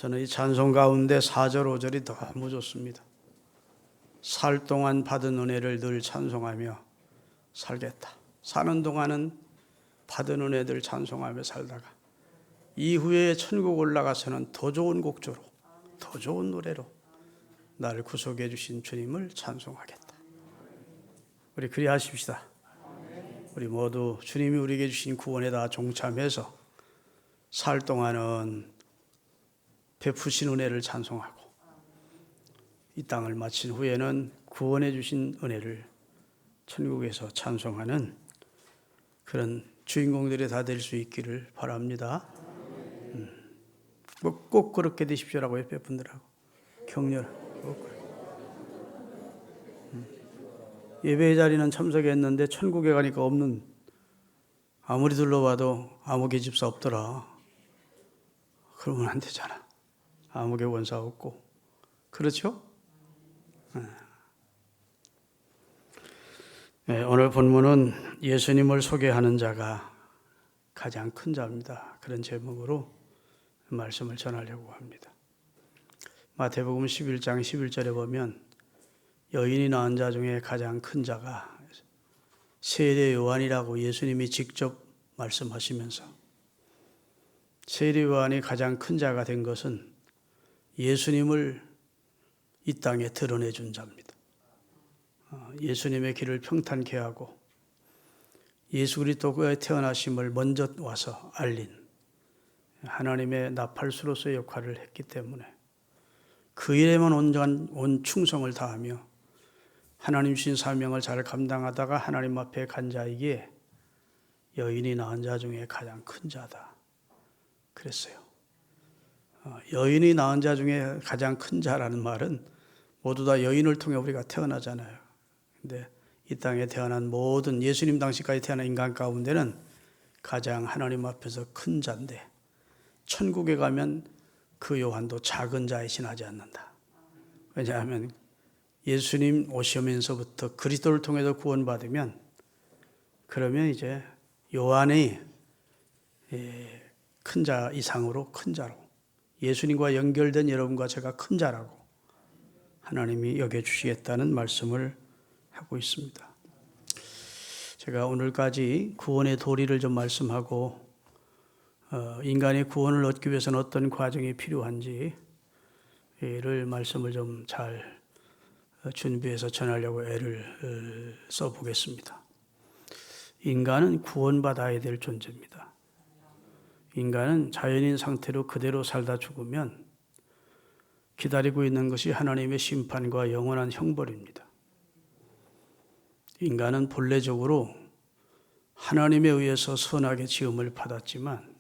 저는 이 찬송 가운데 4절, 5절이 너무 좋습니다. 살 동안 받은 은혜를 늘 찬송하며 살겠다. 사는 동안은 받은 은혜들 찬송하며 살다가 이후에 천국 올라가서는 더 좋은 곡조로, 더 좋은 노래로 나를 구속해 주신 주님을 찬송하겠다. 우리 그리하십시다. 우리 모두 주님이 우리에게 주신 구원에 다 종참해서 살 동안은 베푸신 은혜를 찬송하고 이 땅을 마친 후에는 구원해 주신 은혜를 천국에서 찬송하는 그런 주인공들이 다 될 수 있기를 바랍니다. 꼭 그렇게 되십시오라고 옆에 분들하고 격려. 예배의 자리는 참석했는데 천국에 가니까 없는, 아무리 둘러봐도 아무개 집사 없더라. 그러면 안 되잖아. 아무개 원사 없고. 그렇죠? 네, 오늘 본문은 예수님을 소개하는 자가 가장 큰 자입니다. 그런 제목으로 말씀을 전하려고 합니다. 마태복음 11장 11절에 보면 여인이 낳은 자 중에 가장 큰 자가 세례 요한이라고 예수님이 직접 말씀하시면서 세례 요한이 가장 큰 자가 된 것은 예수님을 이 땅에 드러내 준 자입니다. 예수님의 길을 평탄케 하고 예수 그리스도의 태어나심을 먼저 와서 알린 하나님의 나팔수로서의 역할을 했기 때문에 그 일에만 온 충성을 다하며 하나님 주신 사명을 잘 감당하다가 하나님 앞에 간 자이기에 여인이 낳은 자 중에 가장 큰 자다 그랬어요. 여인이 낳은 자 중에 가장 큰 자라는 말은 모두 다 여인을 통해 우리가 태어나잖아요. 근데 이 땅에 태어난 모든 예수님 당시까지 태어난 인간 가운데는 가장 하나님 앞에서 큰 자인데 천국에 가면 그 요한도 작은 자에 지나지 않는다. 왜냐하면 예수님 오시면서부터 그리스도를 통해서 구원받으면 그러면 이제 요한이 큰 자 이상으로 큰 자로 예수님과 연결된 여러분과 제가 큰 자라고 하나님이 여겨주시겠다는 말씀을 하고 있습니다. 제가 오늘까지 구원의 도리를 좀 말씀하고 인간의 구원을 얻기 위해서는 어떤 과정이 필요한지를 말씀을 좀 잘 준비해서 전하려고 애를 써보겠습니다. 인간은 구원받아야 될 존재입니다. 인간은 자연인 상태로 그대로 살다 죽으면 기다리고 있는 것이 하나님의 심판과 영원한 형벌입니다. 인간은 본래적으로 하나님에 의해서 선하게 지음을 받았지만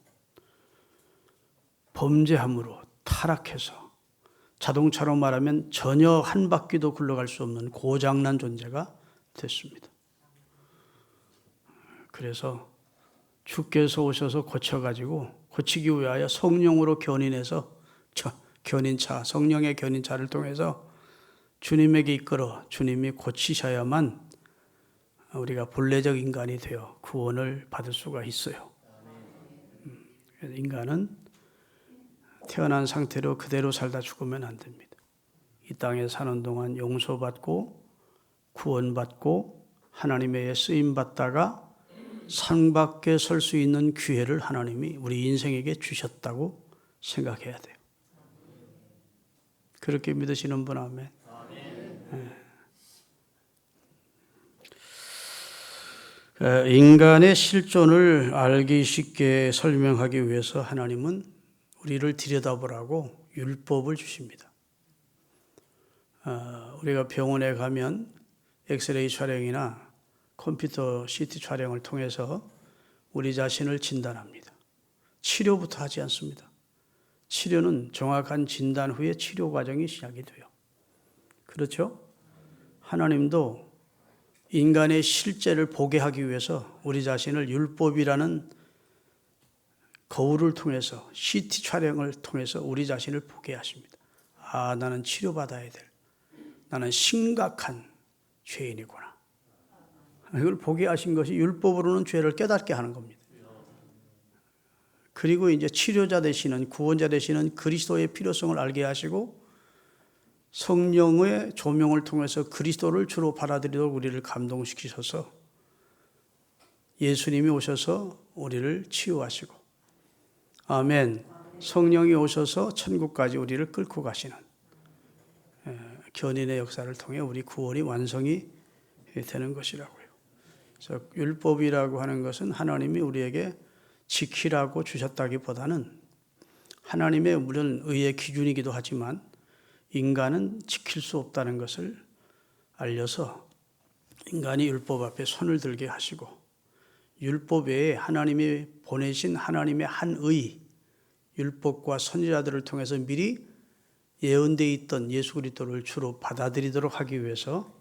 범죄함으로 타락해서 자동차로 말하면 전혀 한 바퀴도 굴러갈 수 없는 고장난 존재가 됐습니다. 그래서 주께서 오셔서 고치기 위하여 성령으로 견인해서 견인차, 성령의 견인차를 통해서 주님에게 이끌어 주님이 고치셔야만 우리가 본래적 인간이 되어 구원을 받을 수가 있어요. 그래서 인간은 태어난 상태로 그대로 살다 죽으면 안 됩니다. 이 땅에 사는 동안 용서받고 구원받고 하나님의 쓰임받다가 상 밖에 설 수 있는 기회를 하나님이 우리 인생에게 주셨다고 생각해야 돼요. 그렇게 믿으시는 분 아멘. 인간의 실존을 알기 쉽게 설명하기 위해서 하나님은 우리를 들여다보라고 율법을 주십니다. 우리가 병원에 가면 엑스레이 촬영이나 컴퓨터 CT 촬영을 통해서 우리 자신을 진단합니다. 치료부터 하지 않습니다. 치료는 정확한 진단 후에 치료 과정이 시작이 돼요. 그렇죠? 하나님도 인간의 실제를 보게 하기 위해서 우리 자신을 율법이라는 거울을 통해서 CT 촬영을 통해서 우리 자신을 보게 하십니다. 아, 나는 치료받아야 될, 나는 심각한 죄인이구나. 이걸 보게 하신 것이 율법으로는 죄를 깨닫게 하는 겁니다. 그리고 이제 치료자 되시는, 구원자 되시는 그리스도의 필요성을 알게 하시고 성령의 조명을 통해서 그리스도를 주로 받아들이도록 우리를 감동시키셔서 예수님이 오셔서 우리를 치유하시고, 아멘, 성령이 오셔서 천국까지 우리를 끌고 가시는 견인의 역사를 통해 우리 구원이 완성이 되는 것이라고요. 그래서 율법이라고 하는 것은 하나님이 우리에게 지키라고 주셨다기보다는 하나님의 물론 의의 기준이기도 하지만 인간은 지킬 수 없다는 것을 알려서 인간이 율법 앞에 손을 들게 하시고, 율법 외에 하나님이 보내신 하나님의 한 의, 율법과 선지자들을 통해서 미리 예언되어 있던 예수 그리스도를 주로 받아들이도록 하기 위해서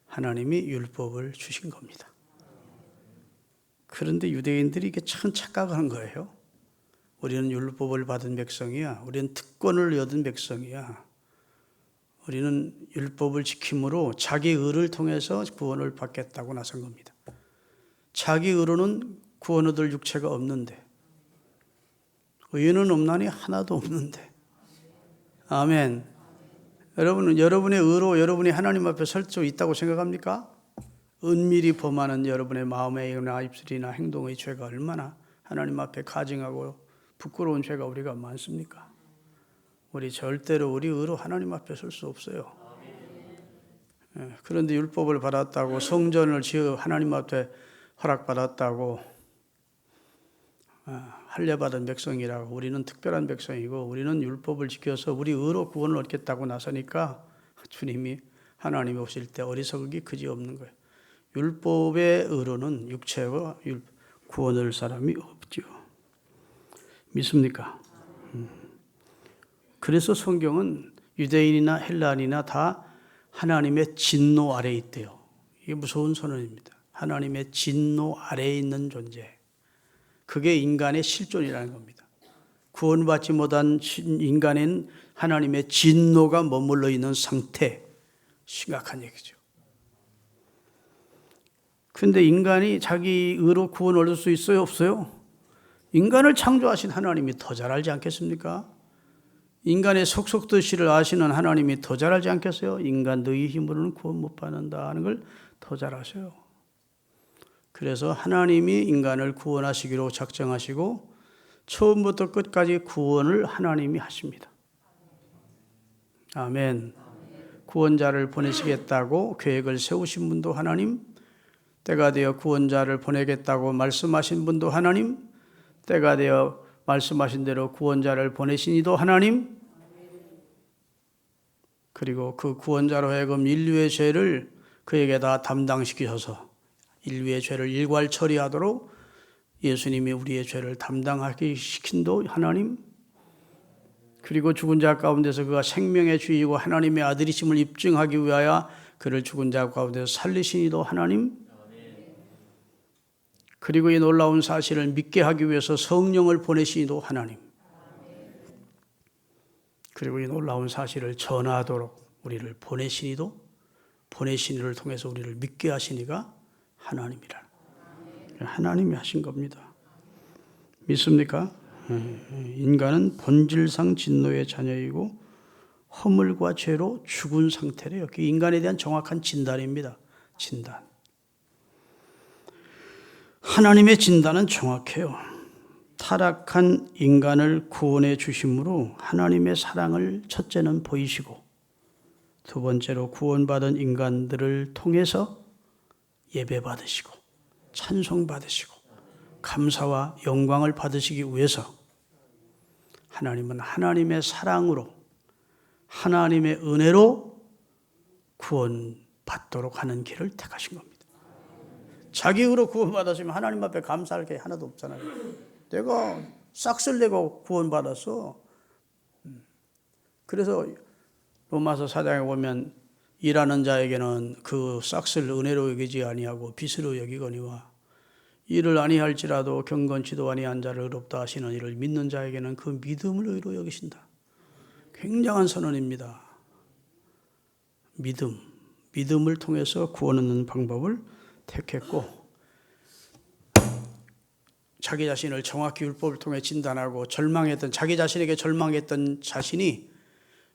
하나님이 율법을 주신 겁니다. 그런데 유대인들이 이게 참 착각하는 거예요. 우리는 율법을 받은 백성이야. 우리는 특권을 얻은 백성이야. 우리는 율법을 지킴으로 자기 의를 통해서 구원을 받겠다고 나선 겁니다. 자기 의로는 구원 얻을 육체가 없는데, 의는 없나니 하나도 없는데. 아멘. 여러분은 여러분의 의로 여러분이 하나님 앞에 설 수 있다고 생각합니까? 은밀히 범하는 여러분의 마음의 입술이나 행동의 죄가 얼마나 하나님 앞에 가증하고 부끄러운 죄가 우리가 많습니까? 우리 절대로 우리 의로 하나님 앞에 설 수 없어요. 그런데 율법을 받았다고, 성전을 지어 하나님 앞에 허락받았다고, 할례받은 백성이라고, 우리는 특별한 백성이고 우리는 율법을 지켜서 우리 의로 구원을 얻겠다고 나서니까 주님이 하나님이 오실 때 어리석기 그지없는 거예요. 율법의 의로는 육체와 구원을 사람이 없죠. 믿습니까? 그래서 성경은 유대인이나 헬라인이나 다 하나님의 진노 아래에 있대요. 이게 무서운 선언입니다. 하나님의 진노 아래에 있는 존재. 그게 인간의 실존이라는 겁니다. 구원받지 못한 인간은 하나님의 진노가 머물러 있는 상태. 심각한 얘기죠. 그런데 인간이 자기 의로 구원 얻을 수 있어요? 없어요? 인간을 창조하신 하나님이 더 잘 알지 않겠습니까? 인간의 속속뜻이를 아시는 하나님이 더 잘 알지 않겠어요? 인간 너희 힘으로는 구원 못 받는다 하는 걸 더 잘 아셔요. 그래서 하나님이 인간을 구원하시기로 작정하시고 처음부터 끝까지 구원을 하나님이 하십니다. 아멘. 구원자를 보내시겠다고 계획을 세우신 분도 하나님, 때가 되어 구원자를 보내겠다고 말씀하신 분도 하나님, 때가 되어 말씀하신 대로 구원자를 보내신 이도 하나님, 그리고 그 구원자로 하여금 인류의 죄를 그에게 다 담당시키셔서 인류의 죄를 일괄 처리하도록 예수님이 우리의 죄를 담당하게 시킨도 하나님, 그리고 죽은 자 가운데서 그가 생명의 주이고 하나님의 아들이심을 입증하기 위하여 그를 죽은 자 가운데서 살리신 이도 하나님, 그리고 이 놀라운 사실을 믿게 하기 위해서 성령을 보내신 이도 하나님, 그리고 이 놀라운 사실을 전하도록 우리를 보내신 이도, 보내신 이를 통해서 우리를 믿게 하신 이가 하나님이라. 하나님이 하신 겁니다. 믿습니까? 인간은 본질상 진노의 자녀이고 허물과 죄로 죽은 상태래요. 그게 인간에 대한 정확한 진단입니다. 진단. 하나님의 진단은 정확해요. 타락한 인간을 구원해 주심으로 하나님의 사랑을 첫째는 보이시고, 두 번째로 구원받은 인간들을 통해서 예배 받으시고 찬송 받으시고 감사와 영광을 받으시기 위해서 하나님은 하나님의 사랑으로, 하나님의 은혜로 구원받도록 하는 길을 택하신 겁니다. 자기 의로 구원받았으면 하나님 앞에 감사할 게 하나도 없잖아요. 내가 싹쓸 내고 구원받았어. 그래서 로마서 4장에 보면 일하는 자에게는 그 싹쓸 은혜로 여기지 아니하고 빚으로 여기거니와 일을 아니할지라도 경건치도 아니한 자를 의롭다 하시는 이를 믿는 자에게는 그 믿음을 의로 여기신다. 굉장한 선언입니다. 믿음을 통해서 구원 얻는 방법을 택했고, 자기 자신을 정확히 율법을 통해 진단하고 자기 자신에게 절망했던 자신이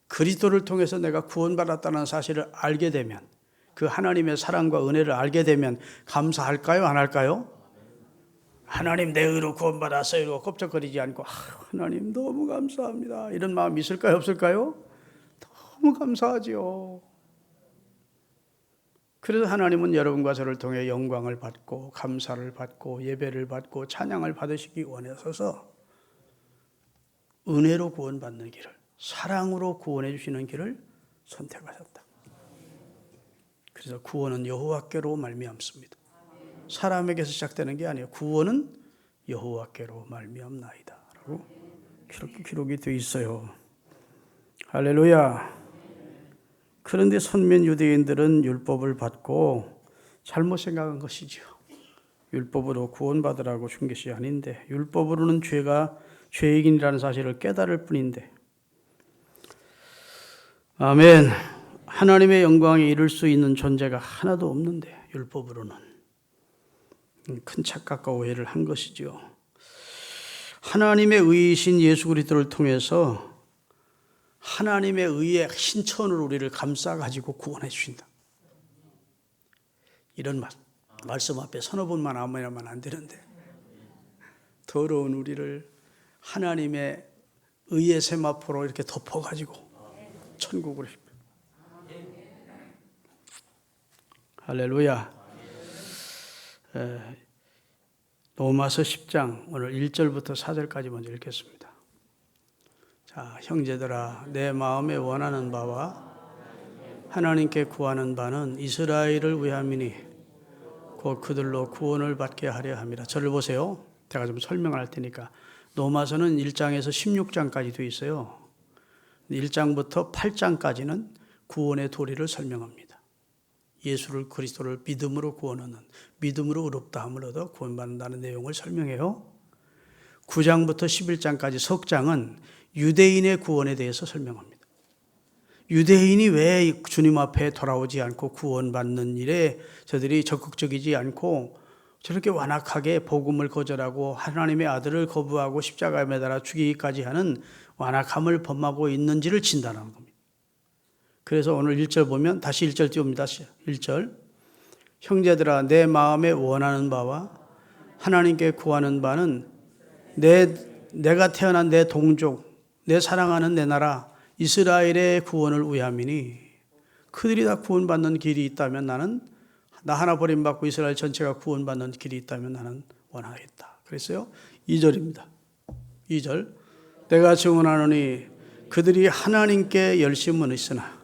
그리스도를 통해서 내가 구원받았다는 사실을 알게 되면, 그 하나님의 사랑과 은혜를 알게 되면 감사할까요? 안 할까요? 하나님 내 의로 구원받았어요 이러고 껍적거리지 않고 하나님 너무 감사합니다 이런 마음이 있을까요? 없을까요? 너무 감사하지요. 그래서 하나님은 여러분과 저를 통해 영광을 받고 감사를 받고 예배를 받고 찬양을 받으시기 원하셔서 은혜로 구원받는 길을, 사랑으로 구원해 주시는 길을 선택하셨다. 그래서 구원은 여호와께로 말미암습니다. 사람에게서 시작되는 게 아니에요. 구원은 여호와께로 말미암나이다 라고 기록이 되어 있어요. 할렐루야. 그런데 선민 유대인들은 율법을 받고 잘못 생각한 것이죠. 율법으로 구원받으라고 준 것이 아닌데, 율법으로는 죄가 죄이긴이라는 사실을 깨달을 뿐인데, 아멘. 하나님의 영광에 이를 수 있는 존재가 하나도 없는데 율법으로는 큰 착각과 오해를 한 것이죠. 하나님의 의이신 예수 그리스도를 통해서 하나님의 의의 신천으로 우리를 감싸가지고 구원해 주신다. 이런 말씀 앞에 서너 번만 아멘하면 안 되는데, 더러운 우리를 하나님의 의의 세마포로 이렇게 덮어가지고 천국으로. 할렐루야. 로마서 10장 오늘 1절부터 4절까지 먼저 읽겠습니다. 자, 형제들아, 내 마음에 원하는 바와 하나님께 구하는 바는 이스라엘을 위함이니 곧 그들로 구원을 받게 하려 함이라. 저를 보세요. 제가 좀 설명을 할 테니까. 로마서는 1장에서 16장까지 되어 있어요. 1장부터 8장까지는 구원의 도리를 설명합니다. 예수를, 그리스도를 믿음으로 구원하는, 믿음으로 의롭다함을 얻어 구원받는다는 내용을 설명해요. 9장부터 11장까지 석장은 유대인의 구원에 대해서 설명합니다. 유대인이 왜 주님 앞에 돌아오지 않고 구원받는 일에 저들이 적극적이지 않고 저렇게 완악하게 복음을 거절하고 하나님의 아들을 거부하고 십자가에 매달아 죽이기까지 하는 완악함을 범하고 있는지를 진단하는 겁니다. 그래서 오늘 1절 보면, 다시 1절 띄웁니다. 1절. 형제들아, 내 마음에 원하는 바와 하나님께 구하는 바는 내가 태어난 내 동족, 내 사랑하는 내 나라 이스라엘의 구원을 위함이니, 그들이 다 구원받는 길이 있다면 나 하나 버림받고 이스라엘 전체가 구원받는 길이 있다면 나는 원하겠다. 그랬어요. 2절입니다. 2절. 내가 증언하노니 그들이 하나님께 열심은 있으나.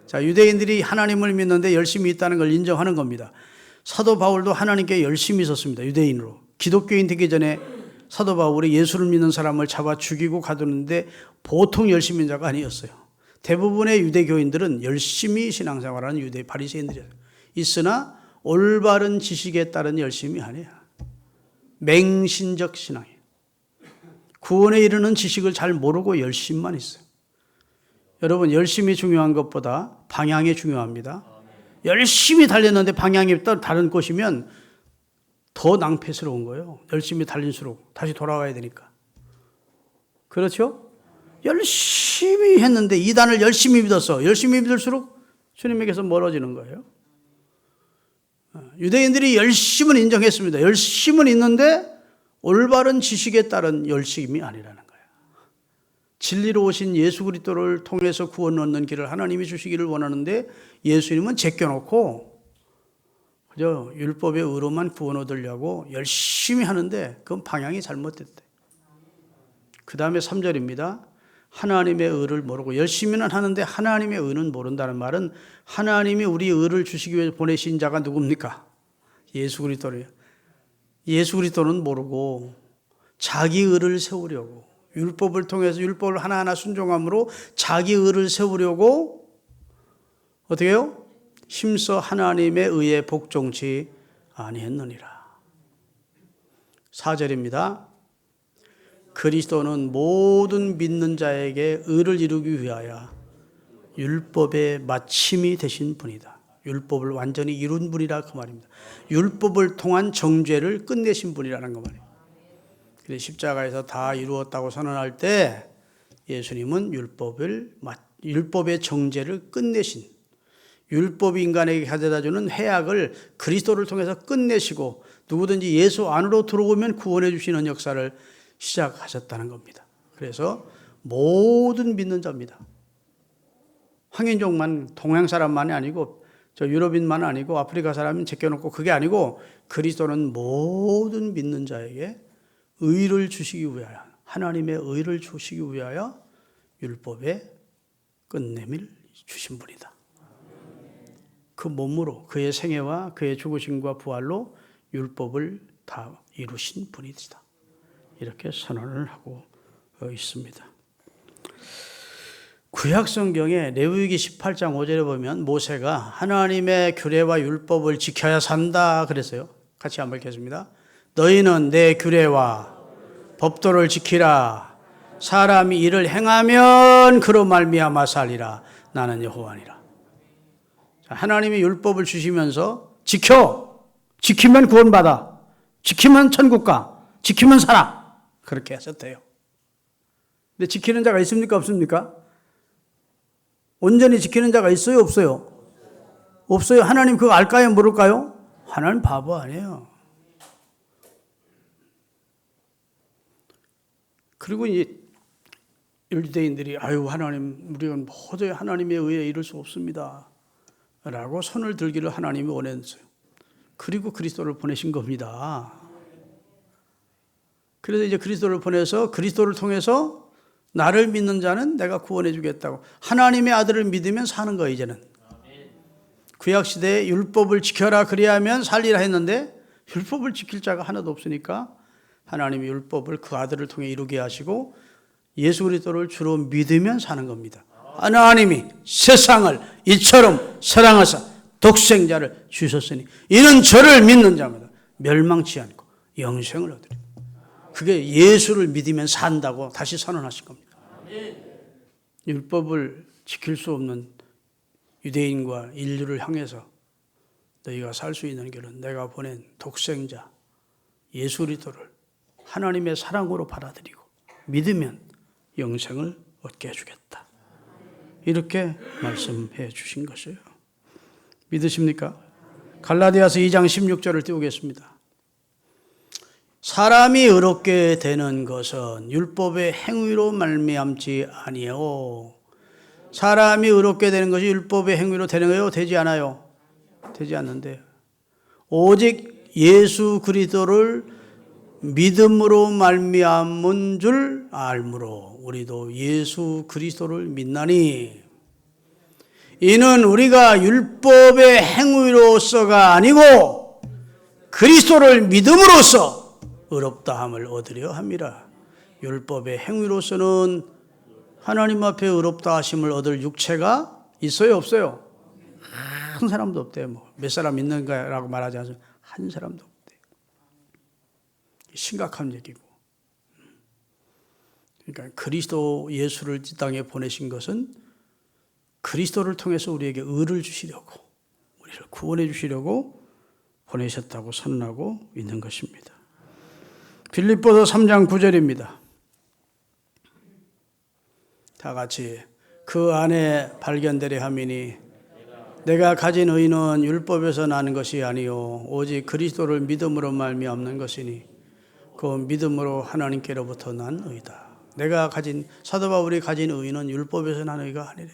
자, 유대인들이 하나님을 믿는데 열심이 있다는 걸 인정하는 겁니다. 사도 바울도 하나님께 열심히 있었습니다. 유대인으로. 기독교인 되기 전에 사도 바울이 예수를 믿는 사람을 잡아 죽이고 가두는데 보통 열심인 자가 아니었어요. 대부분의 유대교인들은 열심히 신앙생활하는 유대 바리새인들이었어요. 있으나 올바른 지식에 따른 열심이 아니야. 맹신적 신앙이에요. 구원에 이르는 지식을 잘 모르고 열심만 있어요. 여러분, 열심이 중요한 것보다 방향이 중요합니다. 열심히 달렸는데 방향이 다른 곳이면 더 낭패스러운 거예요. 열심히 달릴수록 다시 돌아와야 되니까. 그렇죠? 열심히 했는데 이단을 열심히 믿었어. 열심히 믿을수록 주님에게서 멀어지는 거예요. 유대인들이 열심은 인정했습니다. 열심은 있는데 올바른 지식에 따른 열심이 아니라는 거예요. 진리로 오신 예수 그리스도를 통해서 구원 얻는 길을 하나님이 주시기를 원하는데 예수님은 제껴놓고 그저 율법의 의로만 구원 얻으려고 열심히 하는데 그건 방향이 잘못됐대. 그 다음에 3절입니다. 하나님의 의를 모르고 열심히는 하는데 하나님의 의는 모른다는 말은 하나님이 우리 의를 주시기 위해 보내신 자가 누굽니까? 예수 그리스도래요. 예수 그리스도는 모르고 자기 의를 세우려고 율법을 통해서 율법을 하나하나 순종함으로 자기 의를 세우려고 어떻게 해요? 힘써 하나님의 의에 복종치 아니했느니라. 4절입니다. 그리스도는 모든 믿는 자에게 의를 이루기 위하여 율법의 마침이 되신 분이다. 율법을 완전히 이룬 분이라 그 말입니다. 율법을 통한 정죄를 끝내신 분이라는 그 말이에요. 십자가에서 다 이루었다고 선언할 때 예수님은 율법의 정죄를 끝내신, 율법이 인간에게 가져다주는 해악을 그리스도를 통해서 끝내시고 누구든지 예수 안으로 들어오면 구원해 주시는 역사를 시작하셨다는 겁니다. 그래서 모든 믿는 자입니다. 황인종만, 동양 사람만이 아니고 저 유럽인만 아니고 아프리카 사람은 제껴놓고 그게 아니고 그리스도는 모든 믿는 자에게 의를 주시기 위하여, 하나님의 의를 주시기 위하여 율법의 끝냄을 주신 분이다. 그 몸으로 그의 생애와 그의 죽으심과 부활로 율법을 다 이루신 분이다. 이렇게 선언을 하고 있습니다. 구약 성경에 레위기 18장 5절에 보면 모세가 하나님의 규례와 율법을 지켜야 산다 그랬어요. 같이 한번 읽겠습니다. 너희는 내 규례와 법도를 지키라. 사람이 이를 행하면 그로 말미암아 살리라. 나는 여호와니라. 하나님이 율법을 주시면서 지키면 구원받아, 지키면 천국 가, 지키면 살아. 그렇게 하셨대요. 근데 지키는 자가 있습니까 없습니까? 온전히 지키는 자가 있어요 없어요? 없어요. 하나님 그거 알까요 모를까요? 하나님 바보 아니에요. 그리고 이 유대인들이 하나님 우리가 도저히 하나님에 의해 이룰 수 없습니다 라고 손을 들기를 하나님이 원했어요. 그리고 그리스도를 보내신 겁니다. 그래서 이제 그리스도를 보내서 그리스도를 통해서 나를 믿는 자는 내가 구원해 주겠다고, 하나님의 아들을 믿으면 사는 거예요. 이제는 구약시대에 율법을 지켜라 그리하면 살리라 했는데 율법을 지킬 자가 하나도 없으니까 하나님이 율법을 그 아들을 통해 이루게 하시고 예수 그리스도를 주로 믿으면 사는 겁니다. 하나님이 세상을 이처럼 사랑하사 독생자를 주셨으니 이는 저를 믿는 자마다 멸망치 않고 영생을 얻으리라. 그게 예수를 믿으면 산다고 다시 선언하신 겁니다. 율법을 지킬 수 없는 유대인과 인류를 향해서 너희가 살 수 있는 길은 내가 보낸 독생자 예수 그리스도를 하나님의 사랑으로 받아들이고 믿으면 영생을 얻게 해주겠다. 이렇게 말씀해 주신 것이에요. 믿으십니까? 갈라디아서 2장 16절을 띄우겠습니다. 사람이 의롭게 되는 것은 율법의 행위로 말미암지 아니요. 사람이 의롭게 되는 것이 율법의 행위로 되는 거예요? 되지 않아요? 되지 않는데 오직 예수 그리스도를 믿음으로 말미암은 줄 알므로 우리도 예수 그리스도를 믿나니 이는 우리가 율법의 행위로서가 아니고 그리스도를 믿음으로써 의롭다함을 얻으려 함이라. 율법의 행위로서는 하나님 앞에 의롭다 하심을 얻을 육체가 있어요 없어요? 한 사람도 없대요. 몇 사람 있는가라고 말하지 않습니다. 한 사람도 없대요. 심각한 얘기고. 그러니까 그리스도 예수를 이 땅에 보내신 것은 그리스도를 통해서 우리에게 의를 주시려고, 우리를 구원해 주시려고 보내셨다고 선언하고 있는 것입니다. 빌립보서 3장 9절입니다. 다 같이 그 안에 발견되려 함이니 내가 가진 의는 율법에서 나는 것이 아니요 오직 그리스도를 믿음으로 말미암는 것이니 그 믿음으로 하나님께로부터 난 의다. 내가 가진, 사도 바울이 가진 의는 율법에서 난 의가 아니래.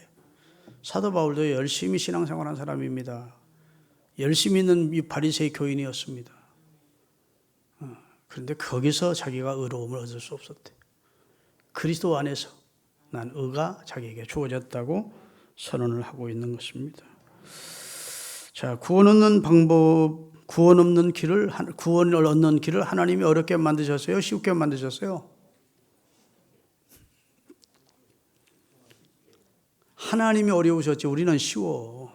사도 바울도 열심히 신앙생활한 사람입니다. 열심히 있는 이 바리새이 교인이었습니다. 그런데 거기서 자기가 의로움을 얻을 수 없었대. 그리스도 안에서 난 의가 자기에게 주어졌다고 선언을 하고 있는 것입니다. 자, 구원을 얻는 길을 하나님이 어렵게 만드셨어요? 쉽게 만드셨어요? 하나님이 어려우셨지 우리는 쉬워.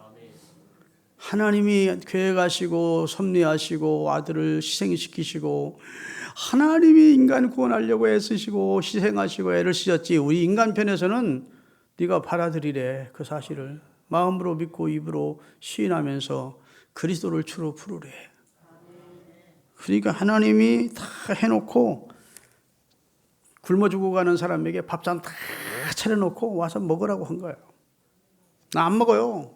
하나님이 계획하시고 섭리하시고 아들을 희생시키시고 하나님이 인간 구원하려고 애쓰시고 희생하시고 애를 쓰셨지 우리 인간 편에서는 네가 받아들이래. 그 사실을 마음으로 믿고 입으로 시인하면서 그리스도를 주로 부르래. 그러니까 하나님이 다 해놓고 굶어 죽어가는 사람에게 밥상 다 차려놓고 와서 먹으라고 한 거예요. 나 안 먹어요.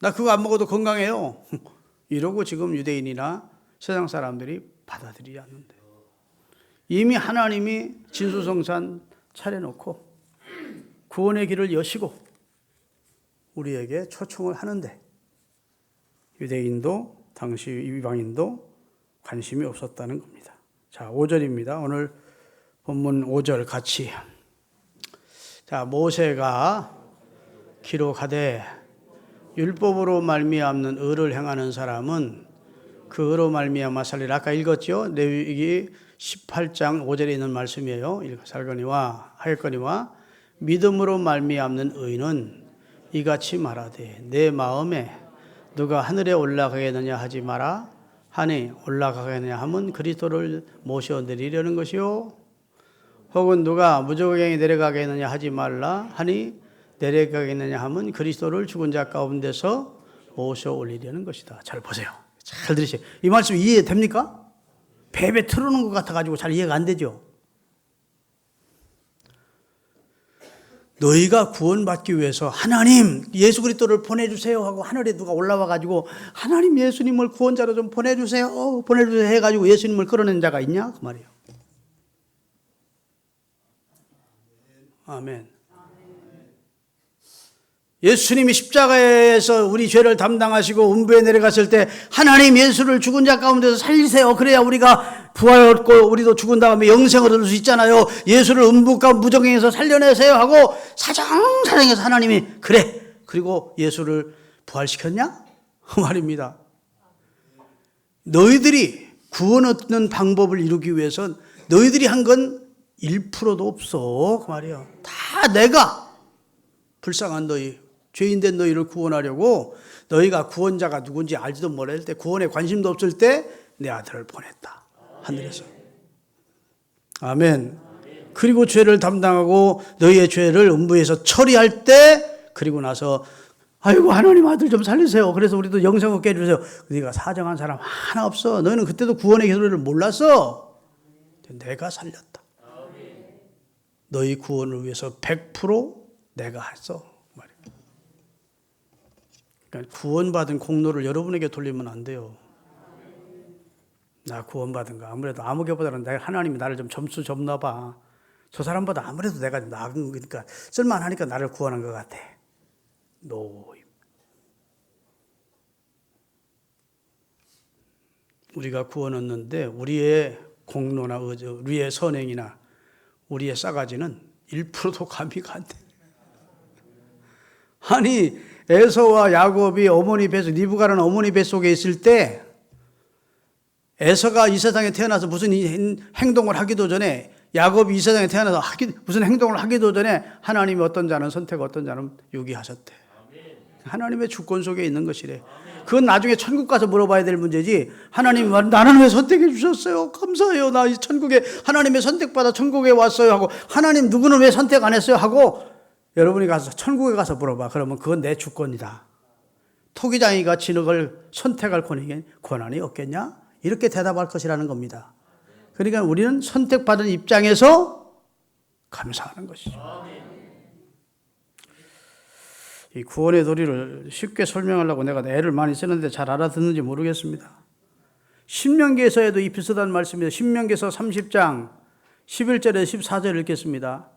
나 그거 안 먹어도 건강해요. 이러고 지금 유대인이나 세상 사람들이 받아들이지 않는데, 이미 하나님이 진수성찬 차려놓고 구원의 길을 여시고 우리에게 초청을 하는데, 유대인도 당시 이방인도 관심이 없었다는 겁니다. 자, 5절입니다. 오늘 본문 5절 같이. 자, 모세가 기록하되 율법으로 말미암는 의를 행하는 사람은 그 의로 말미암아 살리라. 아까 읽었죠? 레위기 18장 5절에 있는 말씀이에요. 살거니와 하였거니와 믿음으로 말미암는 의는 이같이 말하되 내 마음에 누가 하늘에 올라가겠느냐 하지 마라 하니 올라가겠느냐 하면 그리스도를 모셔 내리려는 것이요, 혹은 누가 무저갱에 내려가겠느냐 하지 말라 하니 내려가겠느냐 하면 그리스도를 죽은 자 가운데서 모셔 올리려는 것이다. 잘 보세요. 잘 들으세요. 이 말씀 이해됩니까? 베베 틀어놓은 것 같아가지고 잘 이해가 안 되죠. 너희가 구원받기 위해서 하나님 예수 그리스도를 보내주세요 하고 하늘에 누가 올라와가지고 하나님 예수님을 구원자로 좀 보내주세요 해가지고 예수님을 끌어낸 자가 있냐? 그 말이에요. 아멘. 예수님이 십자가에서 우리 죄를 담당하시고 음부에 내려갔을 때 하나님 예수를 죽은 자 가운데서 살리세요. 그래야 우리가 부활을 얻고 우리도 죽은 다음에 영생을 얻을 수 있잖아요. 예수를 음부가 무저갱에서 살려내세요 하고 사정사정해서 하나님이 그래. 그리고 예수를 부활시켰냐? 그 말입니다. 너희들이 구원 얻는 방법을 이루기 위해선 너희들이 한 건 1%도 없어. 그 말이야. 다 내가 불쌍한 너희, 죄인된 너희를 구원하려고 너희가 구원자가 누군지 알지도 못할 때, 구원에 관심도 없을 때 내 아들을 보냈다. 하늘에서. 아멘. 그리고 죄를 담당하고 너희의 죄를 음부에서 처리할 때, 그리고 나서 아이고 하나님 아들 좀 살리세요. 그래서 우리도 영생 얻게 해주세요. 네가 사정한 사람 하나 없어. 너희는 그때도 구원의 기도를 몰랐어. 내가 살렸다. 너희 구원을 위해서 100% 내가 했어. 그러니까 구원받은 공로를 여러분에게 돌리면 안 돼요. 나 구원받은 거 아무래도 아무개보다는 하나님이 나를 좀 점수 줬나 봐. 저 사람보다 아무래도 내가 나은 거니까 쓸만하니까 나를 구원한 것 같아. 노임. 우리가 구원 얻는데 우리의 공로나 우리의 선행이나 우리의 싸가지는 1%도 가미가 안 돼. 아니 에서와 야곱이 어머니 뱃속, 리브가라는 어머니 뱃속에 있을 때 에서가 이 세상에 태어나서 무슨 행동을 하기도 전에, 야곱이 이 세상에 태어나서 무슨 행동을 하기도 전에 하나님이 어떤 자는 선택, 어떤 자는 유기하셨대. 하나님의 주권 속에 있는 것이래. 그건 나중에 천국 가서 물어봐야 될 문제지. 하나님이 나는 왜 선택해 주셨어요? 감사해요. 나 이 천국에 하나님의 선택받아 천국에 왔어요 하고, 하나님 누구는 왜 선택 안 했어요 하고 여러분이 가서 천국에 가서 물어봐. 그러면 그건 내 주권이다. 토기장이가 진흙을 선택할 권한이 없겠냐? 이렇게 대답할 것이라는 겁니다. 그러니까 우리는 선택받은 입장에서 감사하는 것이죠. 이 구원의 도리를 쉽게 설명하려고 내가 애를 많이 쓰는데 잘 알아듣는지 모르겠습니다. 신명기에서에도 이 비슷한 말씀입니다. 신명기에서 30장 11절에 14절 읽겠습니다.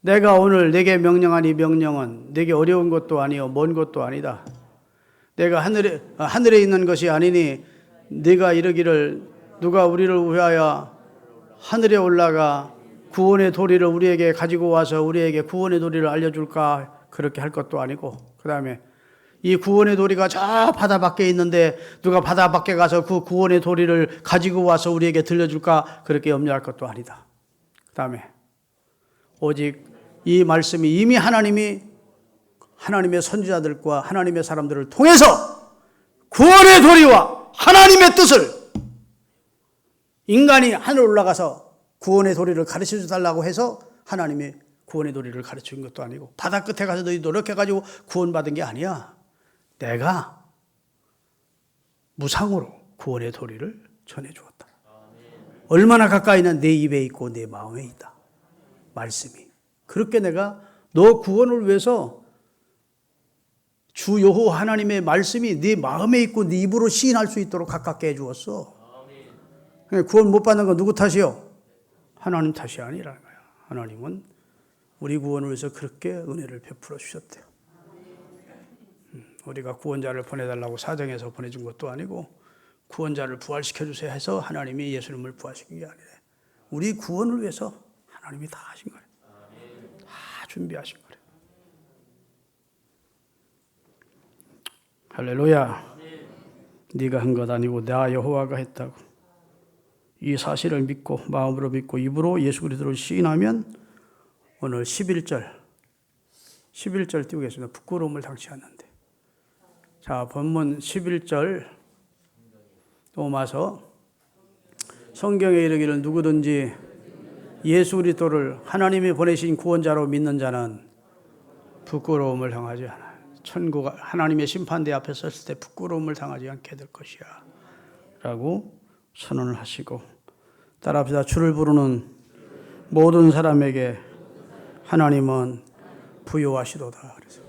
내가 오늘 내게 명령한 이 명령은 내게 어려운 것도 아니요 먼 것도 아니다. 내가 하늘에 있는 것이 아니니 네가 이르기를 누가 우리를 위하여 하늘에 올라가 구원의 도리를 우리에게 가지고 와서 우리에게 구원의 도리를 알려줄까? 그렇게 할 것도 아니고, 그 다음에 이 구원의 도리가 저 바다 밖에 있는데 누가 바다 밖에 가서 그 구원의 도리를 가지고 와서 우리에게 들려줄까? 그렇게 염려할 것도 아니다. 그 다음에 오직 이 말씀이 이미 하나님의 선지자들과 하나님의 사람들을 통해서 구원의 도리와 하나님의 뜻을 인간이 하늘 올라가서 구원의 도리를 가르쳐 달라고 해서 하나님의 구원의 도리를 가르쳐 준 것도 아니고, 바다 끝에 가서 너희 노력해가지고 구원받은 게 아니야. 내가 무상으로 구원의 도리를 전해 주었다. 얼마나 가까이는 내 입에 있고 내 마음에 있다. 말씀이. 그렇게 내가 너 구원을 위해서 주 여호와 하나님의 말씀이 네 마음에 있고 네 입으로 시인할 수 있도록 가깝게 해주었어. 구원 못 받는 건 누구 탓이요? 하나님 탓이 아니라는 거야. 하나님은 우리 구원을 위해서 그렇게 은혜를 베풀어 주셨대요. 우리가 구원자를 보내달라고 사정해서 보내준 것도 아니고 구원자를 부활시켜 주세요 해서 하나님이 예수님을 부활시킨 게 아니래. 우리 구원을 위해서 하나님이 다 하신 거래. 다 준비하신 거래. 할렐루야. 네가 한 것 아니고 나 여호와가 했다고. 이 사실을 믿고 마음으로 믿고 입으로 예수 그리스도를 시인하면 오늘 11절 띄우겠습니다. 부끄러움을 당치 않는데. 자, 본문 11절 로마서 성경에 이르기를 누구든지 예수 그리스도를 하나님이 보내신 구원자로 믿는 자는 부끄러움을 당하지 않아. 천국 하나님의 심판대 앞에 섰을 때 부끄러움을 당하지 않게 될 것이야 라고 선언을 하시고 따라합시다. 주를 부르는 모든 사람에게 하나님은 부요하시도다. 그래서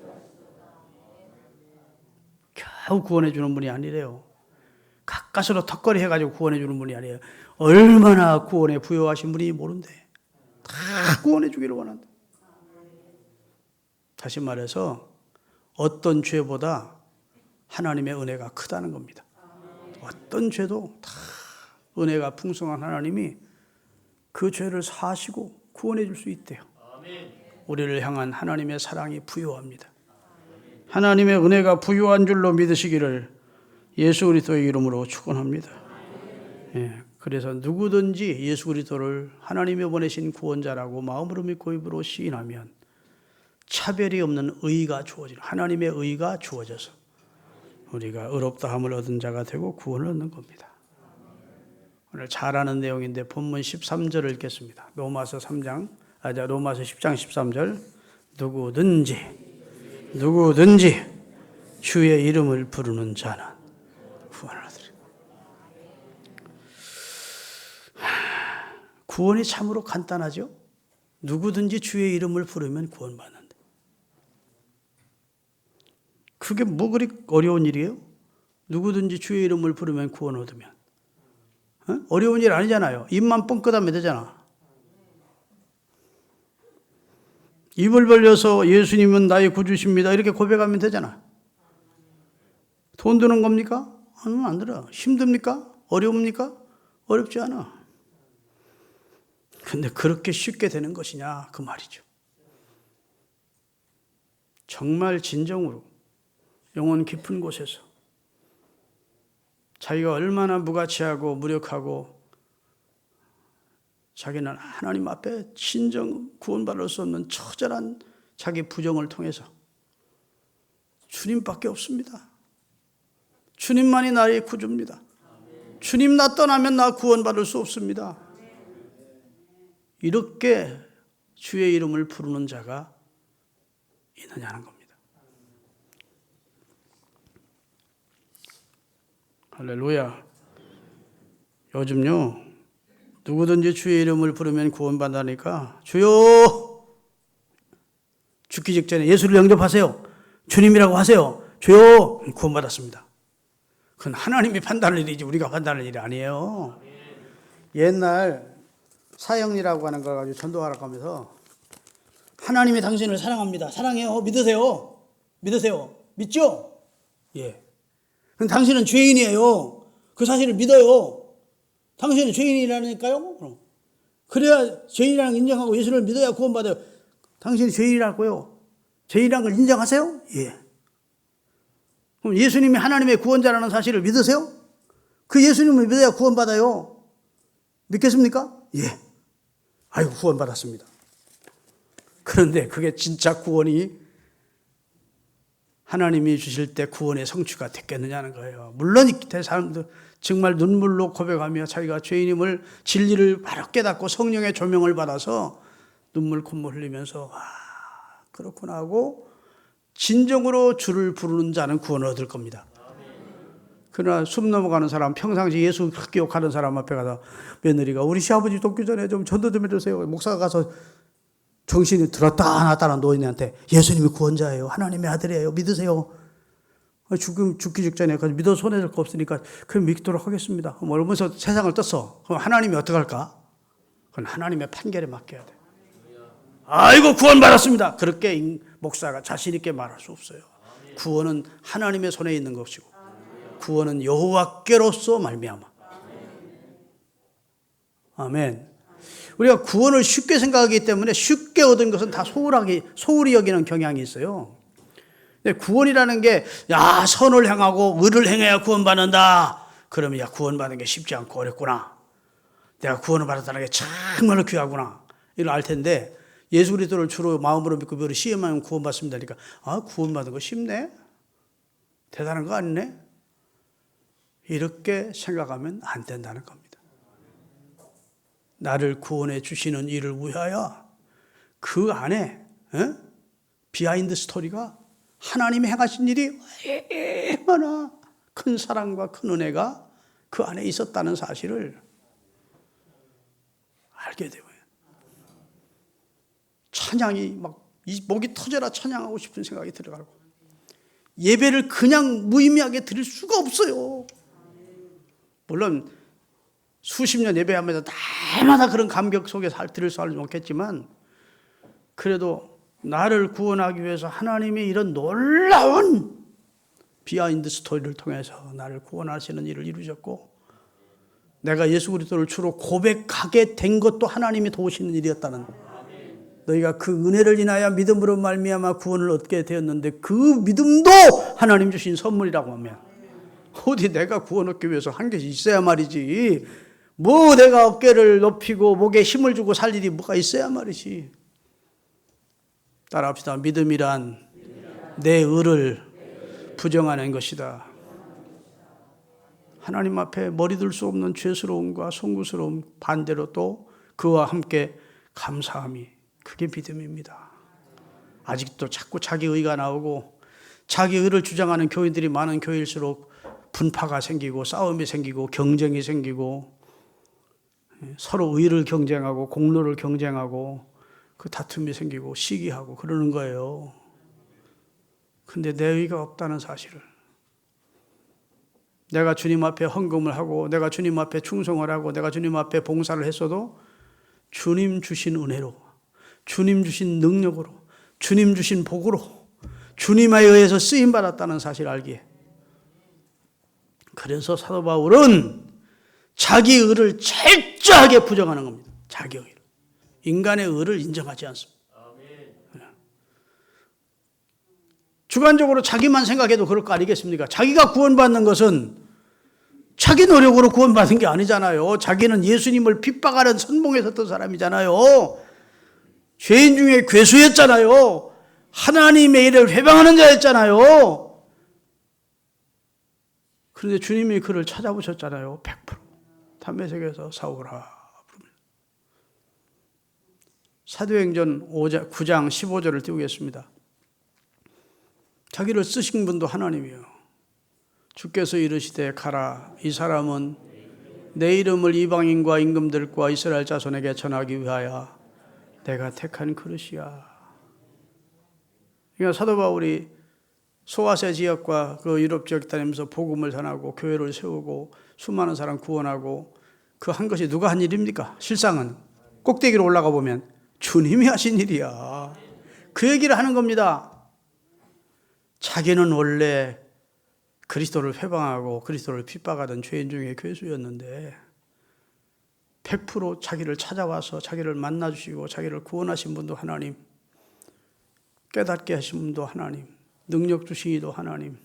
겨우 구원해 주는 분이 아니래요. 가까스로 턱걸이 해가지고 구원해 주는 분이 아니에요. 얼마나 구원에 부요하신 분이 모른대. 다 구원해 주기를 원한다. 다시 말해서 어떤 죄보다 하나님의 은혜가 크다는 겁니다. 어떤 죄도 다 은혜가 풍성한 하나님이 그 죄를 사하시고 구원해 줄 수 있대요. 우리를 향한 하나님의 사랑이 부요합니다. 하나님의 은혜가 부요한 줄로 믿으시기를 예수 그리스도의 이름으로 축원합니다. 예, 그래서 누구든지 예수 그리스도를 하나님이 보내신 구원자라고 마음으로 믿고 입으로 시인하면 차별이 없는 의가 주어지는 하나님의 의가 주어져서 우리가 의롭다함을 얻은 자가 되고 구원을 얻는 겁니다. 오늘 잘 아는 내용인데 본문 13절을 읽겠습니다. 로마서 10장 13절 누구든지 주의 이름을 부르는 자는 구원을 얻으리라. 구원이 참으로 간단하죠. 누구든지 주의 이름을 부르면 구원받는다. 그게 뭐 그리 어려운 일이에요? 누구든지 주의 이름을 부르면 구원 얻으면. 어려운 일 아니잖아요. 입만 뻥끗하면 되잖아. 입을 벌려서 예수님은 나의 구주십니다 이렇게 고백하면 되잖아. 돈 드는 겁니까? 아니면 안 들어. 힘듭니까? 어려웁니까? 어렵지 않아. 근데 그렇게 쉽게 되는 것이냐 그 말이죠. 정말 진정으로 영혼 깊은 곳에서 자기가 얼마나 무가치하고 무력하고 자기는 하나님 앞에 진정 구원받을 수 없는 처절한 자기 부정을 통해서 주님밖에 없습니다. 주님만이 나의 구주입니다. 주님 나 떠나면 나 구원받을 수 없습니다. 이렇게 주의 이름을 부르는 자가 있느냐는 겁니다. 할렐루야. 요즘요 누구든지 주의 이름을 부르면 구원받다니까 주여 죽기 직전에 예수를 영접하세요. 주님이라고 하세요. 주여 구원받았습니다. 그건 하나님이 판단할 일이지 우리가 판단할 일이 아니에요. 옛날 사형리라고 하는 걸 가지고 전도하라고 하면서 하나님이 당신을 사랑합니다. 사랑해요. 믿으세요. 믿죠? 예. 그럼 당신은 죄인이에요. 그 사실을 믿어요. 당신은 죄인이라니까요. 그럼. 그래야 죄인이라는 걸 인정하고 예수를 믿어야 구원받아요. 당신이 죄인이라고요. 죄인이라는 걸 인정하세요? 예. 그럼 예수님이 하나님의 구원자라는 사실을 믿으세요? 그 예수님을 믿어야 구원받아요. 믿겠습니까? 예. 아이고 구원받았습니다. 그런데 그게 진짜 구원이 하나님이 주실 때 구원의 성취가 됐겠느냐는 거예요. 물론 이때 사람들 정말 눈물로 고백하며 자기가 죄인임을 진리를 바로 깨닫고 성령의 조명을 받아서 눈물 콧물 흘리면서 그렇구나 하고 진정으로 주를 부르는 자는 구원을 얻을 겁니다. 그러나 숨 넘어가는 사람, 평상시 예수 그렇게 욕하는 사람 앞에 가서 며느리가 우리 시아버지 돕기 전에 좀 전도 좀 해주세요. 목사가 가서 정신이 들었다 놨다는 노인한테 예수님이 구원자예요. 하나님의 아들이에요. 믿으세요. 죽기 직전에 믿어 손해질 거 없으니까 그럼 믿도록 하겠습니다. 그러면서 세상을 떴어. 그럼 하나님이 어떡할까? 그건 하나님의 판결에 맡겨야 돼. 아이고 구원받았습니다. 그렇게 목사가 자신 있게 말할 수 없어요. 구원은 하나님의 손에 있는 것이고 구원은 여호와께로서 말미암아. 아멘. 우리가 구원을 쉽게 생각하기 때문에 쉽게 얻은 것은 다 소홀히 여기는 경향이 있어요. 근데 구원이라는 게 선을 행하고 의를 행해야 구원받는다. 그러면 구원받는 게 쉽지 않고 어렵구나. 내가 구원을 받았다는 게 정말로 귀하구나. 이걸 알 텐데 예수 그리스도를 주로 마음으로 믿고 별로 시험하면 구원받습니다. 그러니까 구원받은 거 쉽네? 대단한 거 아니네? 이렇게 생각하면 안 된다는 겁니다. 나를 구원해 주시는 이를 위하여 그 안에 비하인드 스토리가 하나님이 행하신 일이 얼마나 큰 사랑과 큰 은혜가 그 안에 있었다는 사실을 알게 되고요. 찬양이 막 목이 터져라 찬양하고 싶은 생각이 들어가고 예배를 그냥 무의미하게 드릴 수가 없어요. 물론 수십 년 예배하면서 날마다 그런 감격 속에 드릴 수는 없겠지만 그래도 나를 구원하기 위해서 하나님이 이런 놀라운 비하인드 스토리를 통해서 나를 구원하시는 일을 이루셨고 내가 예수 그리스도를 주로 고백하게 된 것도 하나님이 도우시는 일이었다는 너희가 그 은혜를 인하여 믿음으로 말미암아 구원을 얻게 되었는데 그 믿음도 하나님 주신 선물이라고 하면 어디 내가 구원 얻기 위해서 한 것이 있어야 말이지 뭐 내가 어깨를 높이고 목에 힘을 주고 살 일이 뭐가 있어야 말이지. 따라합시다. 믿음이란 내 의를 부정하는 것이다. 하나님 앞에 머리들 수 없는 죄스러움과 송구스러움 반대로 또 그와 함께 감사함이 그게 믿음입니다. 아직도 자꾸 자기 의가 나오고 자기 의를 주장하는 교인들이 많은 교회일수록 분파가 생기고 싸움이 생기고 경쟁이 생기고 서로 의를 경쟁하고 공로를 경쟁하고 그 다툼이 생기고 시기하고 그러는 거예요. 근데 내 의가 없다는 사실을 내가 주님 앞에 헌금을 하고 내가 주님 앞에 충성을 하고 내가 주님 앞에 봉사를 했어도 주님 주신 은혜로 주님 주신 능력으로 주님 주신 복으로 주님에 의해서 쓰임받았다는 사실을 알기에 그래서 사도 바울은 자기 의를 철저하게 부정하는 겁니다. 자기 의를. 인간의 의를 인정하지 않습니다. 주관적으로 자기만 생각해도 그럴 거 아니겠습니까? 자기가 구원받는 것은 자기 노력으로 구원받은 게 아니잖아요. 자기는 예수님을 핍박하는 선봉에 섰던 사람이잖아요. 죄인 중에 괴수였잖아요. 하나님의 일을 회방하는 자였잖아요. 그런데 주님이 그를 찾아보셨잖아요. 100%. 담메색에서 사오라. 사도행전 9장 15절을 띄우겠습니다. 자기를 쓰신 분도 하나님이요. 주께서 이르시되 가라. 이 사람은 내 이름을 이방인과 임금들과 이스라엘 자손에게 전하기 위하여 내가 택한 그릇이야. 그러니까 사도 바울이 소아시아 지역과 그 유럽 지역 다니면서 복음을 전하고 교회를 세우고 수많은 사람 구원하고 그 한 것이 누가 한 일입니까? 실상은 꼭대기로 올라가 보면 주님이 하신 일이야. 그 얘기를 하는 겁니다. 자기는 원래 그리스도를 회방하고 그리스도를 핍박하던 죄인 중에 괴수였는데 100% 자기를 찾아와서 자기를 만나주시고 자기를 구원하신 분도 하나님, 깨닫게 하신 분도 하나님, 능력 주신 이도 하나님,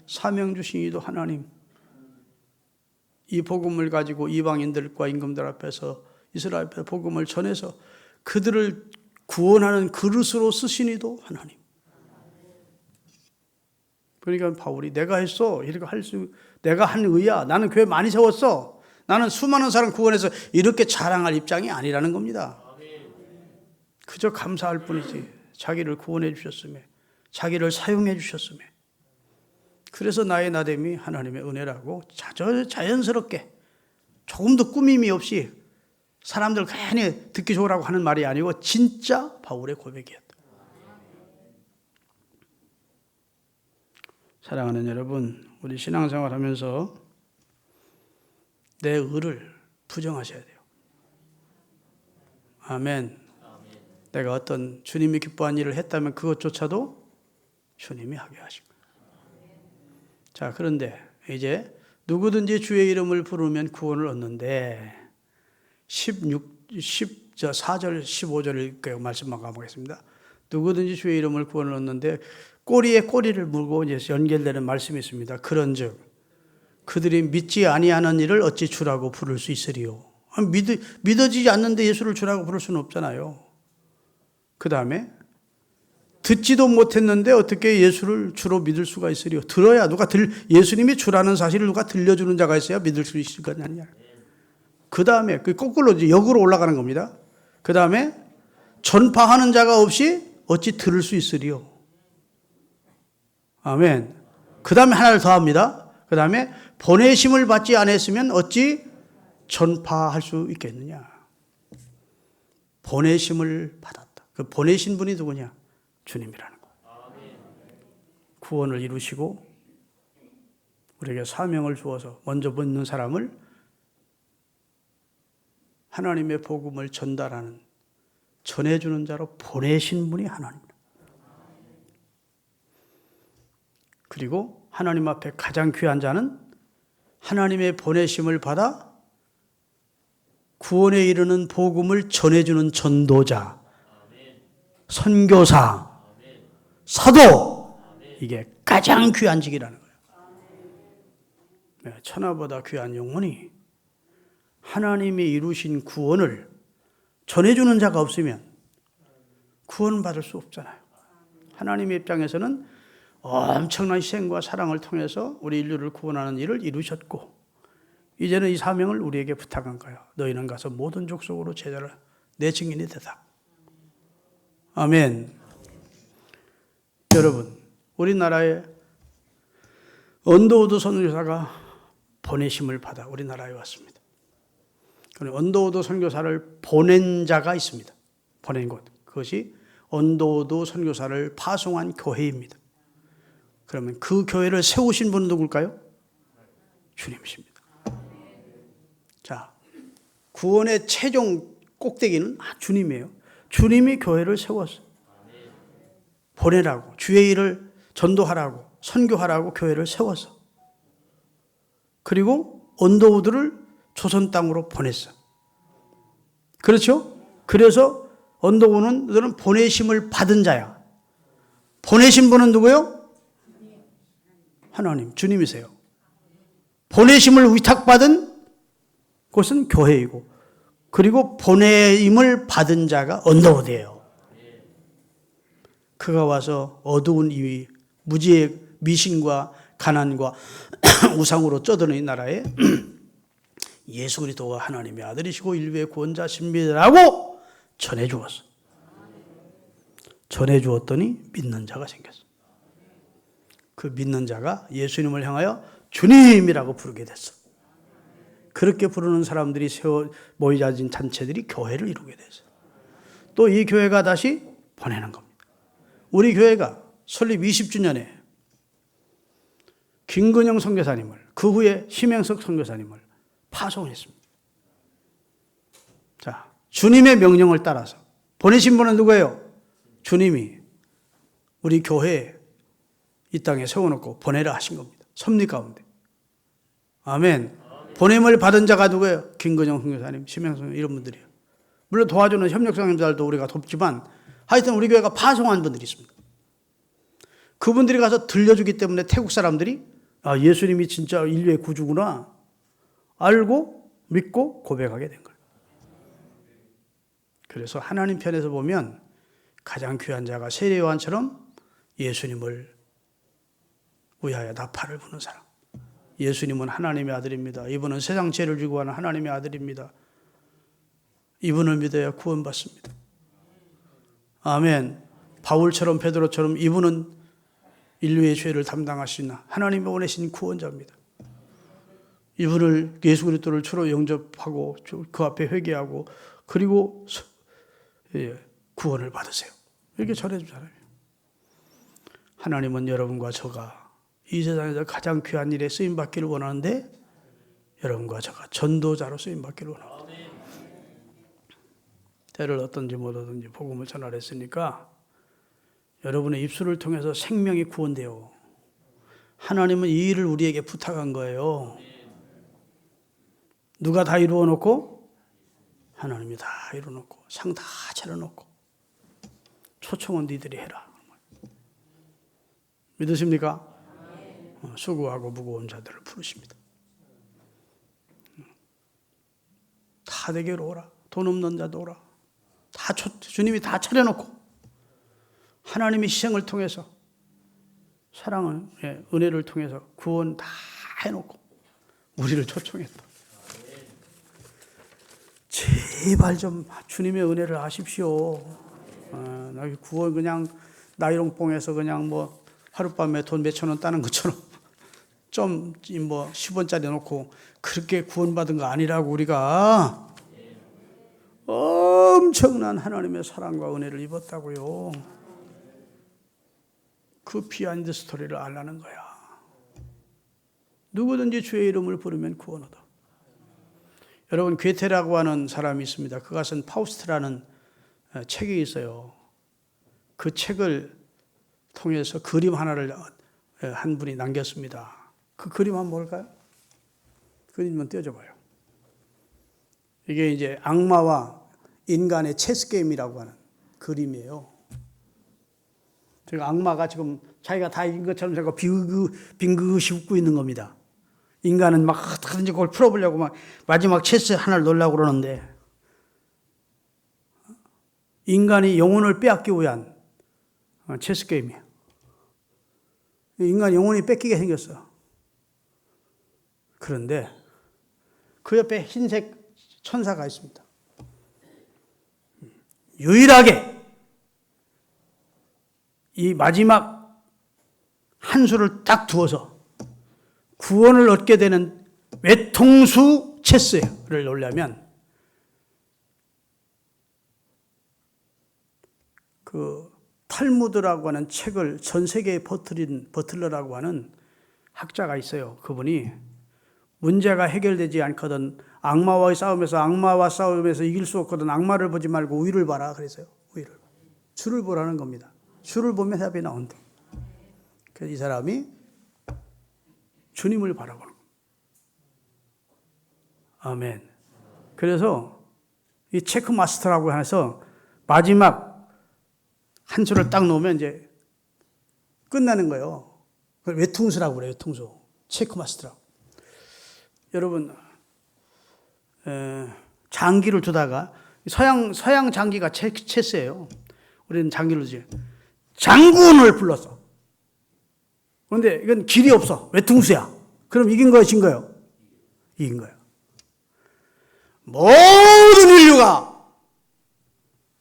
사명 주신 이도 하나님, 이 복음을 가지고 이방인들과 임금들 앞에서 이스라엘 앞에 복음을 전해서 그들을 구원하는 그릇으로 쓰신 이도 하나님. 그러니까 바울이 내가 했어. 이렇게 내가 한 의야. 나는 교회 많이 세웠어. 나는 수많은 사람 구원해서 이렇게 자랑할 입장이 아니라는 겁니다. 그저 감사할 뿐이지. 자기를 구원해 주셨음에, 자기를 사용해 주셨음에. 그래서 나의 나됨이 하나님의 은혜라고 자연스럽게 조금도 꾸밈이 없이 사람들 괜히 듣기 좋으라고 하는 말이 아니고 진짜 바울의 고백이었다. 사랑하는 여러분, 우리 신앙생활 하면서 내 의를 부정하셔야 돼요. 아멘. 내가 어떤 주님이 기뻐한 일을 했다면 그것조차도 주님이 하게 하신 거예요. 자, 그런데 이제 누구든지 주의 이름을 부르면 구원을 얻는데 4절 15절 말씀만 가보겠습니다. 누구든지 주의 이름을 구원을 얻는데 꼬리에 꼬리를 물고 이제 연결되는 말씀이 있습니다. 그런즉 그들이 믿지 아니하는 일을 어찌 주라고 부를 수 있으리요. 믿어지지 않는데 예수를 주라고 부를 수는 없잖아요. 그 다음에 듣지도 못했는데 어떻게 예수를 주로 믿을 수가 있으리요. 들어야 예수님이 주라는 사실을 누가 들려주는 자가 있어야 믿을 수 있을 거 아니냐. 그 다음에 거꾸로 역으로 올라가는 겁니다. 그 다음에 전파하는 자가 없이 어찌 들을 수 있으리요. 아멘. 그 다음에 하나를 더 합니다. 그 다음에 보내심을 받지 않았으면 어찌 전파할 수 있겠느냐. 보내심을 받았다. 그 보내신 분이 누구냐? 주님이라는 거. 구원을 이루시고 우리에게 사명을 주어서 먼저 믿는 사람을 하나님의 복음을 전달하는, 전해주는 자로 보내신 분이 하나님입니다. 그리고 하나님 앞에 가장 귀한 자는 하나님의 보내심을 받아 구원에 이르는 복음을 전해주는 전도자, 선교사, 사도, 이게 가장 귀한 직이라는 거예요. 천하보다 귀한 영혼이 하나님이 이루신 구원을 전해주는 자가 없으면 구원을 받을 수 없잖아요. 하나님의 입장에서는 엄청난 희생과 사랑을 통해서 우리 인류를 구원하는 일을 이루셨고 이제는 이 사명을 우리에게 부탁한 거예요. 너희는 가서 모든 족속으로 제자를 내 증인이 되다. 아멘. 여러분, 우리나라에 언더우드 선교사가 보내심을 받아 우리나라에 왔습니다. 언더우드 선교사를 보낸 자가 있습니다. 보낸 곳. 그것이 언더우드 선교사를 파송한 교회입니다. 그러면 그 교회를 세우신 분은 누굴까요? 주님이십니다. 자, 구원의 최종 꼭대기는 주님이에요. 주님이 교회를 세웠어요. 보내라고, 주의 일을 전도하라고, 선교하라고 교회를 세웠어. 그리고 언더우드를 조선 땅으로 보냈어. 그렇죠? 그래서 언더우드는 보내심을 받은 자야. 보내신 분은 누구예요? 하나님, 주님이세요. 보내심을 위탁받은 곳은 교회이고, 그리고 보내임을 받은 자가 언더우드예요. 그가 와서 어두운 이 무지의 미신과 가난과 우상으로 쩌드는 이 나라에 예수 그리스도가 하나님의 아들이시고 인류의 구원자십니다라고 전해주었어. 전해주었더니 믿는 자가 생겼어. 그 믿는 자가 예수님을 향하여 주님이라고 부르게 됐어. 그렇게 부르는 사람들이 모여진 단체들이 교회를 이루게 됐어요. 또 이 교회가 다시 보내는 겁니다. 우리 교회가 설립 20주년에 김근영 선교사님을, 그 후에 심행석 선교사님을 파송했습니다. 자, 주님의 명령을 따라서 보내신 분은 누구예요? 주님이 우리 교회에 이 땅에 세워놓고 보내라 하신 겁니다. 섭리 가운데. 아멘. 보냄을 받은 자가 누구예요? 김근영 선교사님, 심행석 이런 분들이에요. 물론 도와주는 협력사님들도 우리가 돕지만 하여튼 우리 교회가 파송한 분들이 있습니다. 그분들이 가서 들려주기 때문에 태국 사람들이 예수님이 진짜 인류의 구주구나 알고 믿고 고백하게 된 거예요. 그래서 하나님 편에서 보면 가장 귀한 자가 세례 요한처럼 예수님을 위하여 나팔을 부는 사람. 예수님은 하나님의 아들입니다. 이분은 세상 죄를 지고 하는 하나님의 아들입니다. 이분을 믿어야 구원받습니다. 아멘. 바울처럼 베드로처럼 이분은 인류의 죄를 담당하시는 하나님이 보내신 구원자입니다. 이분을 예수 그리스도를 주로 영접하고 그 앞에 회개하고 그리고 구원을 받으세요. 이렇게 전해준 사람이에요. 하나님은 여러분과 저가 이 세상에서 가장 귀한 일에 쓰임받기를 원하는데 여러분과 저가 전도자로 쓰임받기를 원합니다. 때를 얻든지 못 얻든지 복음을 전하려 했으니까 여러분의 입술을 통해서 생명이 구원돼요. 하나님은 이 일을 우리에게 부탁한 거예요. 누가 다 이루어 놓고? 하나님이 다 이루어 놓고 상 다 차려놓고 초청은 니들이 해라. 믿으십니까? 수고하고 무거운 자들을 부르십니다. 다 내게로 오라. 돈 없는 자도 오라. 다 주님이 다 차려놓고 하나님의 희생을 통해서 사랑을 은혜를 통해서 구원 다 해놓고 우리를 초청했다. 제발 좀 주님의 은혜를 아십시오. 구원 그냥 나이롱뽕에서 그냥 뭐 하룻밤에 돈 몇천 원 따는 것처럼 좀 뭐 10원짜리 놓고 그렇게 구원받은 거 아니라고. 우리가 엄청난 하나님의 사랑과 은혜를 입었다고요. 그 비하인드 스토리를 알라는 거야. 누구든지 주의 이름을 부르면 구원 얻어. 여러분, 괴테라고 하는 사람이 있습니다. 그가 쓴 파우스트라는 책이 있어요. 그 책을 통해서 그림 하나를 한 분이 남겼습니다. 그 그림 한번 볼까요? 그림 한번 띄워줘 봐요. 이게 이제 악마와 인간의 체스 게임이라고 하는 그림이에요. 제가 악마가 지금 자기가 다 이긴 것처럼 제가 빙긋이 웃고 있는 겁니다. 인간은 막 어떻게든지 그걸 풀어보려고 막 마지막 체스 하나를 놓으려고 그러는데 인간이 영혼을 빼앗기 위한 체스 게임이에요. 인간이 영혼이 뺏기게 생겼어. 그런데 그 옆에 흰색 천사가 있습니다. 유일하게 이 마지막 한 수를 딱 두어서 구원을 얻게 되는 외통수 체스를 놓으려면 그 탈무드라고 하는 책을 전 세계에 퍼뜨린 버틀러라고 하는 학자가 있어요. 그분이 문제가 해결되지 않거든 악마와 싸움에서 이길 수 없거든 악마를 보지 말고 우위를 봐라 그랬어요. 우위를. 주를 보라는 겁니다. 주를 보면 답이 나온대. 그래서 이 사람이 주님을 바라보는 겁니다. 아멘. 그래서 이 체크마스터라고 해서 마지막 한 수를 딱 놓으면 이제 끝나는 거예요. 그걸 외통수라고 그래요. 외통수. 체크마스터라고. 여러분, 장기를 두다가 서양 장기가 체스예요. 우리는 장기를 두지. 장군을 불렀어. 그런데 이건 길이 없어. 외통수야. 그럼 이긴 거예요, 진 거예요? 이긴 거예요. 모든 인류가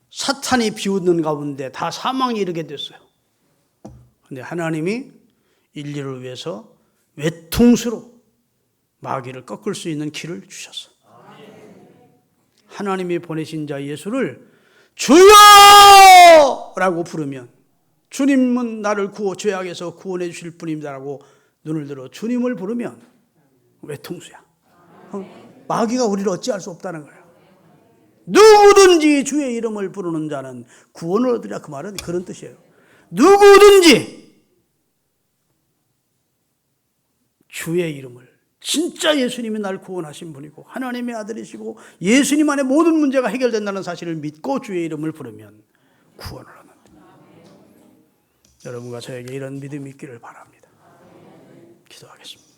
사탄이 비웃는 가운데 다 사망에 이르게 됐어요. 그런데 하나님이 인류를 위해서 외통수로 마귀를 꺾을 수 있는 길을 주셨어. 하나님이 보내신 자 예수를 주여! 라고 부르면 주님은 나를 죄악에서 구원해 주실 분입니다라고 눈을 들어 주님을 부르면 외통수야. 마귀가 우리를 어찌할 수 없다는 거예요. 누구든지 주의 이름을 부르는 자는 구원을 얻으리라. 그 말은 그런 뜻이에요. 누구든지 주의 이름을, 진짜 예수님이 날 구원하신 분이고 하나님의 아들이시고 예수님 안에 모든 문제가 해결된다는 사실을 믿고 주의 이름을 부르면 구원을 얻는다. 여러분과 저에게 이런 믿음이 있기를 바랍니다. 기도하겠습니다.